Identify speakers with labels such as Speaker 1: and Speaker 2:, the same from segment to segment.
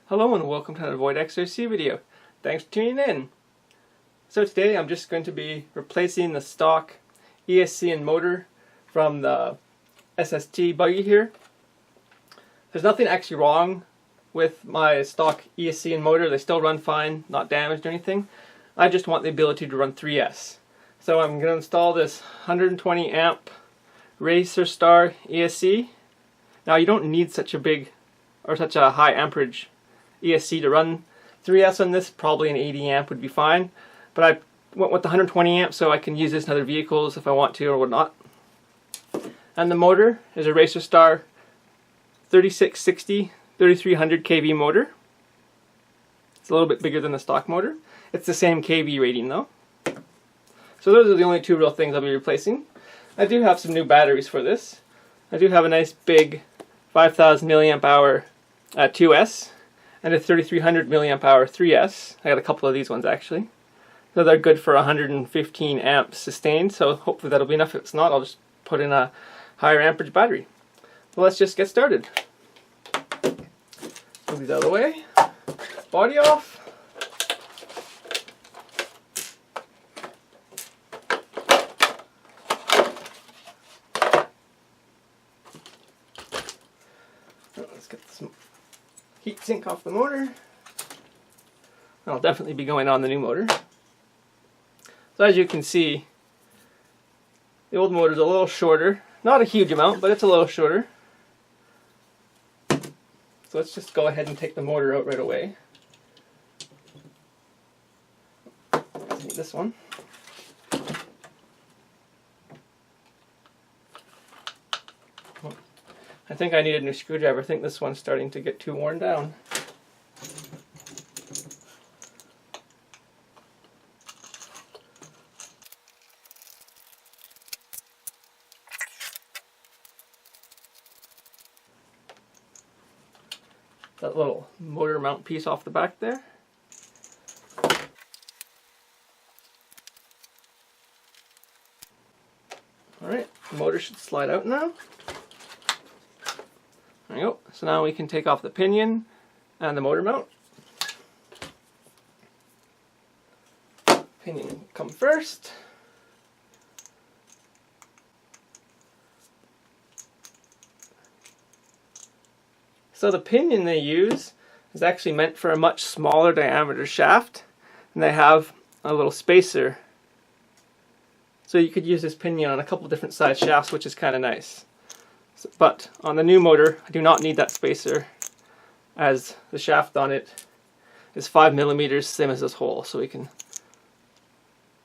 Speaker 1: Hello and welcome to another Void XRC video. Thanks for tuning in. So today I'm just going to be replacing the stock ESC and motor from the SST Buggy here. There's nothing actually wrong with my stock ESC and motor. They still run fine, not damaged or anything. I just want the ability to run 3S. So I'm going to install this 120 amp Racer Star ESC. Now you don't need such a big or such a high amperage ESC to run 3S on this. Probably an 80 amp would be fine, but I went with the 120 amp so I can use this in other vehicles if I want to or whatnot. And the motor is a Racer Star 3660 3300 kV motor. It's a little bit bigger than the stock motor. It's the same kV rating though. So those are the only two real things I'll be replacing. I do have some new batteries for this. I do have a nice big 5000 milliamp hour 2S and a 3300 milliamp hour 3S. I got a couple of these ones actually. So they're good for 115 amps sustained, so hopefully that'll be enough. If it's not, I'll just put in a higher amperage battery. Well, let's just get started. Move these out of the way. Body off. Let's get some heat sink off the motor. That'll definitely be going on the new motor. So as you can see, the old motor's a little shorter. Not a huge amount, but it's a little shorter. So let's just go ahead and take the motor out right away. Let's need this one. I think I need a new screwdriver. I think this one's starting to get too worn down. That little motor mount piece off the back there. Alright, the motor should slide out now. There we go. So now we can take off the pinion and the motor mount. Pinion will come first. So the pinion they use is actually meant for a much smaller diameter shaft, and they have a little spacer. So you could use this pinion on a couple different size shafts, which is kind of nice. But on the new motor, I do not need that spacer, as the shaft on it is 5 millimeters, same as this hole. So we can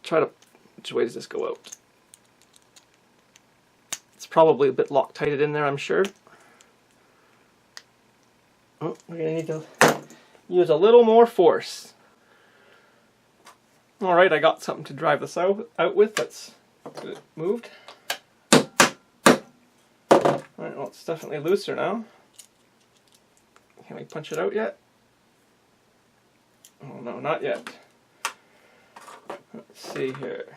Speaker 1: try to, which way does this go out? It's probably a bit Loctited in there, I'm sure. Oh, we're going to need to use a little more force. Alright, I got something to drive this out with. Let's get it moved. Alright, well, it's definitely looser now. Can we punch it out yet? Oh no, not yet. Let's see here.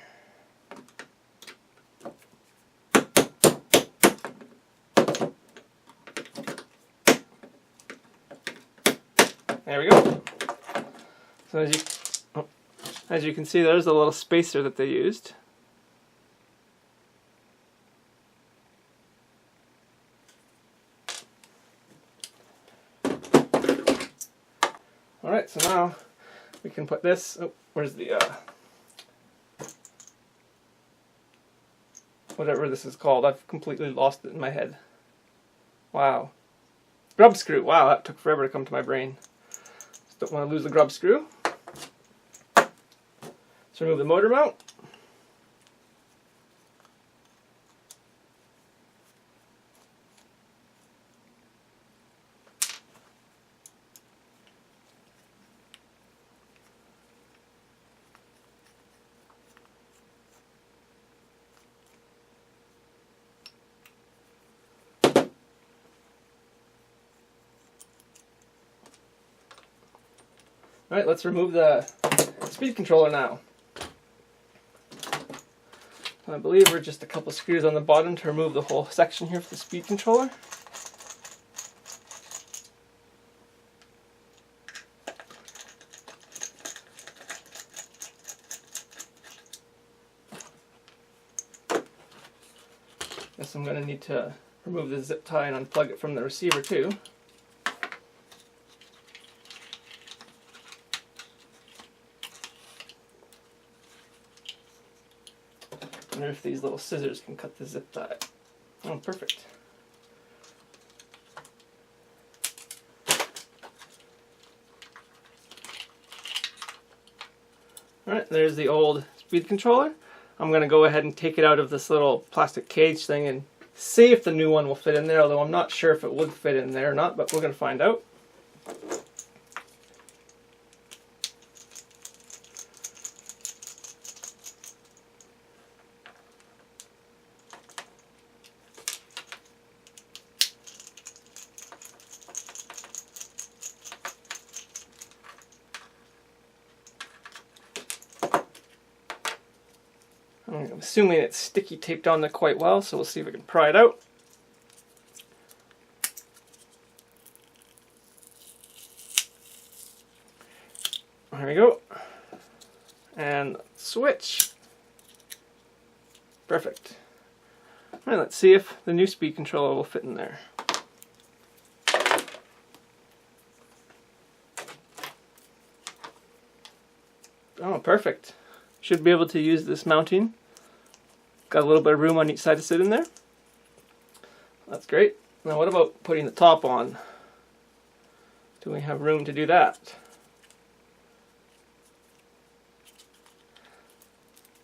Speaker 1: There we go. So as you can see, there's a little spacer that they used. Alright, so now we can put this, oh, where's the, whatever this is called, I've completely lost it in my head. Wow. Grub screw, wow, that took forever to come to my brain. Just don't want to lose the grub screw. Let's remove the motor mount. Alright, let's remove the speed controller now. I believe we're just a couple screws on the bottom to remove the whole section here for the speed controller. to need to remove the zip tie and unplug it from the receiver too. I wonder if these little scissors can cut the zip tie. Oh, perfect. Alright, there's the old speed controller. I'm going to go ahead and take it out of this little plastic cage thing and see if the new one will fit in there, although I'm not sure if it would fit in there or not, but we're going to find out. I'm assuming it's sticky taped on there quite well, so we'll see if we can pry it out. There we go. And switch. Perfect. Alright, let's see if the new speed controller will fit in there. Oh, perfect. Should be able to use this mounting. Got a little bit of room on each side to sit in there. That's great. Now what about putting the top on? Do we have room to do that?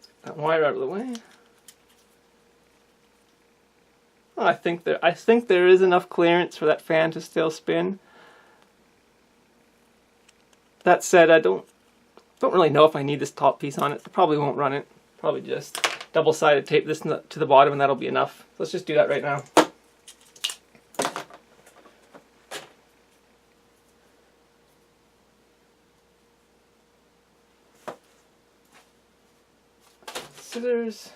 Speaker 1: Get that wire out of the way. Oh, I think there is enough clearance for that fan to still spin. That said, I don't really know if I need this top piece on it. I probably won't run it. Probably just double-sided tape this to the bottom and that'll be enough. Let's just do that right now. Scissors.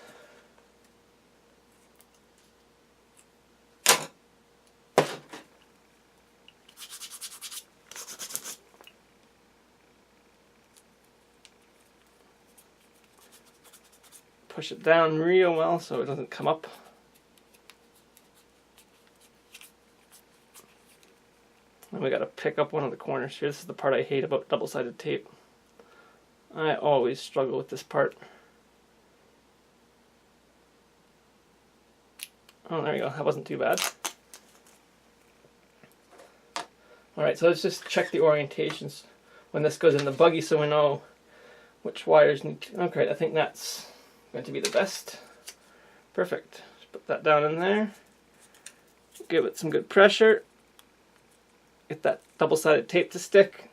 Speaker 1: Push it down real well so it doesn't come up. And we got to pick up one of the corners here. This is the part I hate about double-sided tape. I always struggle with this part. Oh, there you go. That wasn't too bad. Alright, so let's just check the orientations when this goes in the buggy so we know which wires need to... Okay, I think that's going to be the best. Perfect. Just put that down in there. Give it some good pressure. Get that double-sided tape to stick.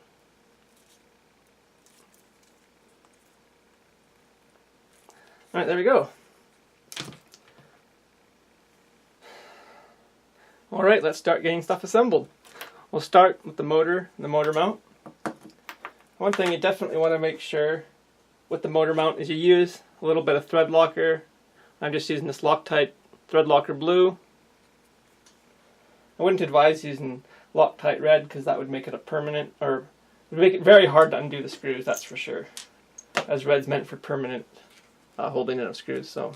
Speaker 1: Alright, there we go. Alright, let's start getting stuff assembled. We'll start with the motor and the motor mount. One thing you definitely want to make sure with the motor mount is you use a little bit of thread locker. I'm just using this Loctite thread locker blue. I wouldn't advise using Loctite red because that would make it a permanent, or would make it very hard to undo the screws, that's for sure. As red's meant for permanent holding in of screws, so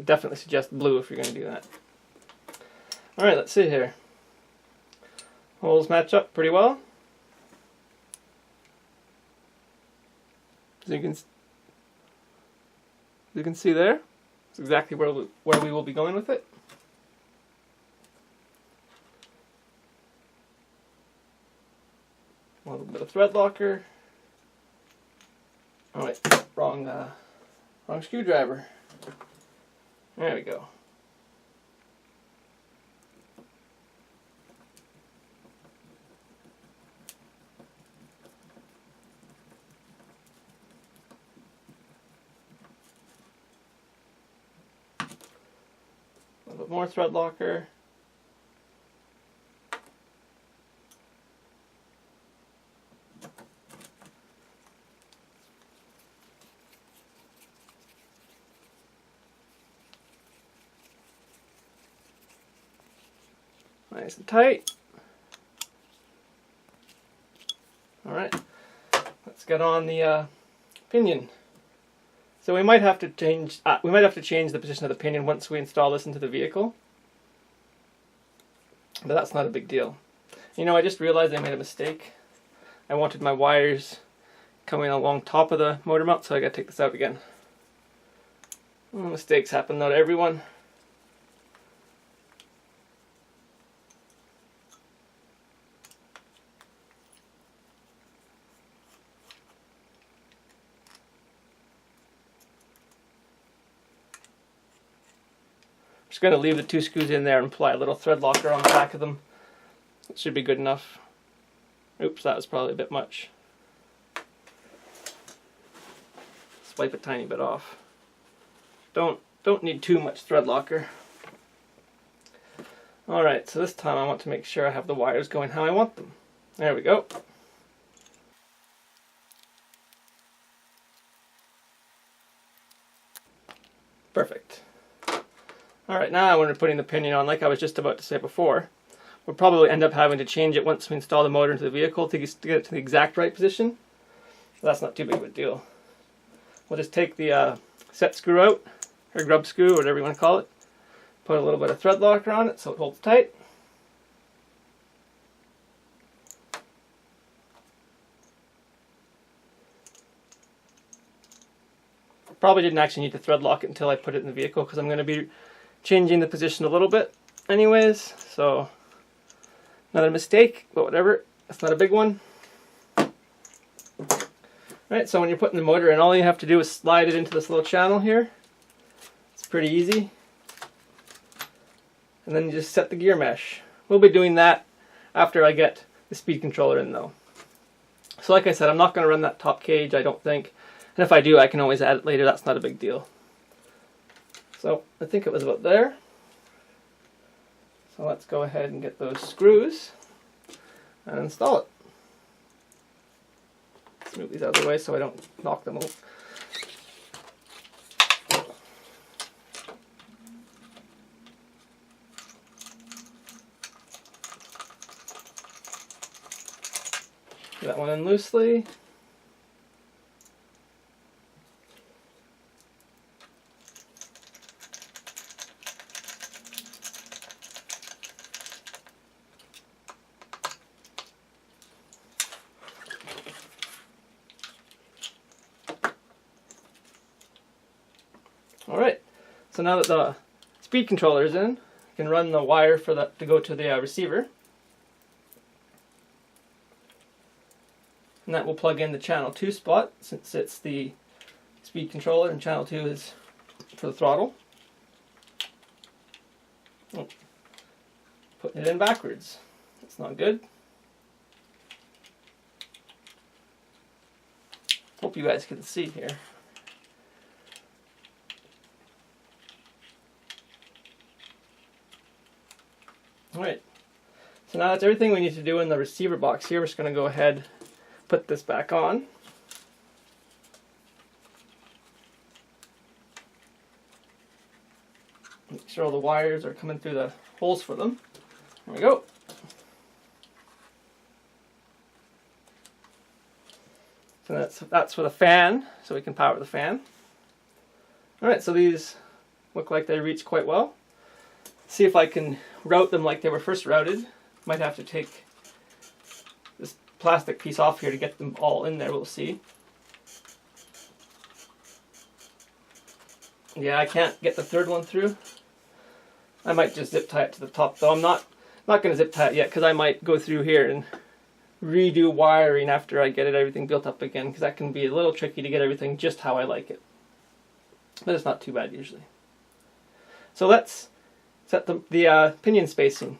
Speaker 1: definitely suggest blue if you're going to do that. Alright, let's see here. Holes match up pretty well. As you can see there, it's exactly where we will be going with it. A little bit of thread locker. Oh wait, wrong screwdriver. There we go. A little bit more thread locker. Nice and tight. Alright, let's get on the pinion. So we might have to change the position of the pinion once we install this into the vehicle. But that's not a big deal. You know, I just realized I made a mistake. I wanted my wires coming along top of the motor mount, so I gotta take this out again. Well, mistakes happen, not everyone. Just going to leave the 2 screws in there and apply a little thread locker on the back of them. It should be good enough. Oops, that was probably a bit much. Swipe a tiny bit off. Don't need too much thread locker. Alright, so this time I want to make sure I have the wires going how I want them. There we go. Perfect. Alright, now when we're putting the pinion on, like I was just about to say before, we'll probably end up having to change it once we install the motor into the vehicle to get it to the exact right position. So that's not too big of a deal. We'll just take the set screw out, or grub screw, whatever you want to call it. Put a little bit of thread locker on it so it holds tight. Probably didn't actually need to thread lock it until I put it in the vehicle because I'm going to be changing the position a little bit anyways, so another mistake, but whatever, that's not a big one. Right, so when you're putting the motor in, all you have to do is slide it into this little channel here. It's pretty easy. And then you just set the gear mesh. We'll be doing that after I get the speed controller in though. So like I said, I'm not going to run that top cage, I don't think. And if I do, I can always add it later, that's not a big deal. So I think it was about there. So let's go ahead and get those screws and install it. Let's move these out of the way so I don't knock them out. Get that one in loosely. Alright, so now that the speed controller is in, you can run the wire for that to go to the receiver. And that will plug in the channel 2 spot since it's the speed controller and channel 2 is for the throttle. Oh, putting it in backwards. That's not good. Hope you guys can see here. Alright, so now that's everything we need to do in the receiver box here. We're just going to go ahead and put this back on. Make sure all the wires are coming through the holes for them. There we go. So that's for the fan, so we can power the fan. Alright, so these look like they reach quite well. See if I can route them like they were first routed. Might have to take this plastic piece off here to get them all in there, we'll see. Yeah, I can't get the third one through. I might just zip tie it to the top though. I'm not going to zip tie it yet because I might go through here and redo wiring after I get everything built up again, because that can be a little tricky to get everything just how I like it. But it's not too bad usually. So let's set the pinion spacing.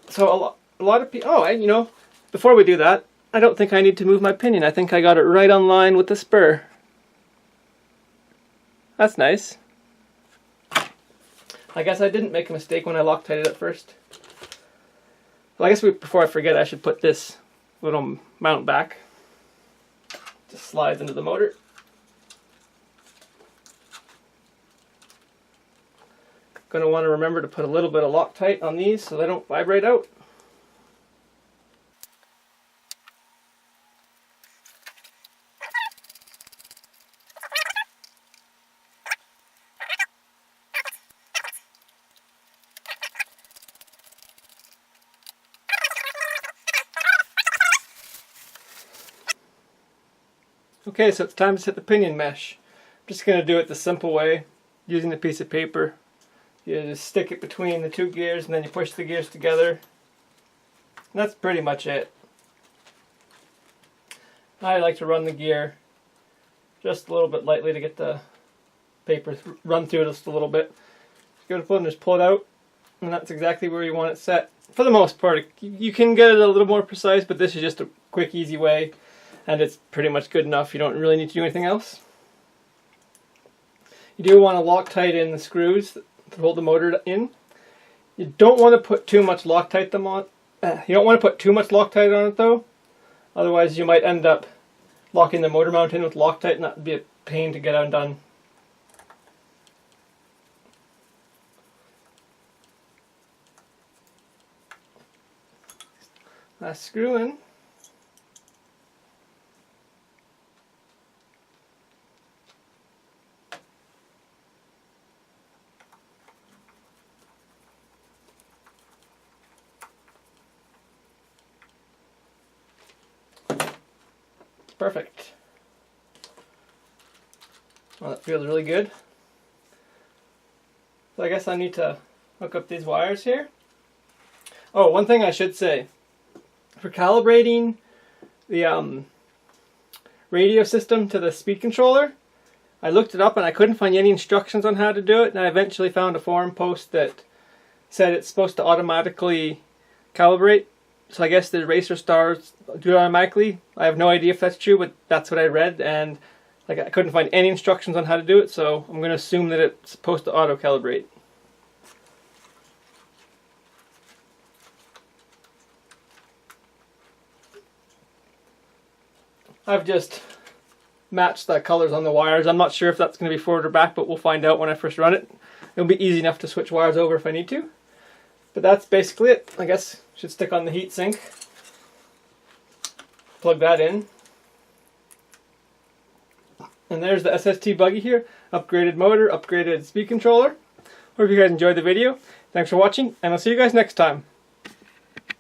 Speaker 1: So a lot of people, you know, before we do that, I don't think I need to move my pinion. I think I got it right on line with the spur. That's nice. I guess I didn't make a mistake when I Loctited it at first. Well, I guess before I forget, I should put this little mount back. Just slides into the motor. Going to want to remember to put a little bit of Loctite on these so they don't vibrate out. Okay, so it's time to set the pinion mesh. I'm just going to do it the simple way, using a piece of paper. You just stick it between the two gears and then you push the gears together. And that's pretty much it. I like to run the gear just a little bit lightly to get the paper run through just a little bit. Just go to pull it and just pull it out, and that's exactly where you want it set. For the most part, you can get it a little more precise, but this is just a quick, easy way, and it's pretty much good enough. You don't really need to do anything else. You do want to Loctite in the screws to hold the motor in. You don't want to put too much Loctite on. You don't want to put too much Loctite on it though. Otherwise, you might end up locking the motor mount in with Loctite, and that would be a pain to get undone. Last screw in. Perfect. Well, that feels really good. So I guess I need to hook up these wires here. Oh, one thing I should say. For calibrating the radio system to the speed controller, I looked it up and I couldn't find any instructions on how to do it, and I eventually found a forum post that said it's supposed to automatically calibrate. So I guess the racer stars do it automatically. I have no idea if that's true, but that's what I read, and I couldn't find any instructions on how to do it, so I'm going to assume that it's supposed to auto-calibrate. I've just matched the colors on the wires. I'm not sure if that's going to be forward or back, but we'll find out when I first run it. It'll be easy enough to switch wires over if I need to. But that's basically it. I guess should stick on the heat sink. Plug that in. And there's the SST Buggy here. Upgraded motor, upgraded speed controller. Hope you guys enjoyed the video. Thanks for watching, and I'll see you guys next time.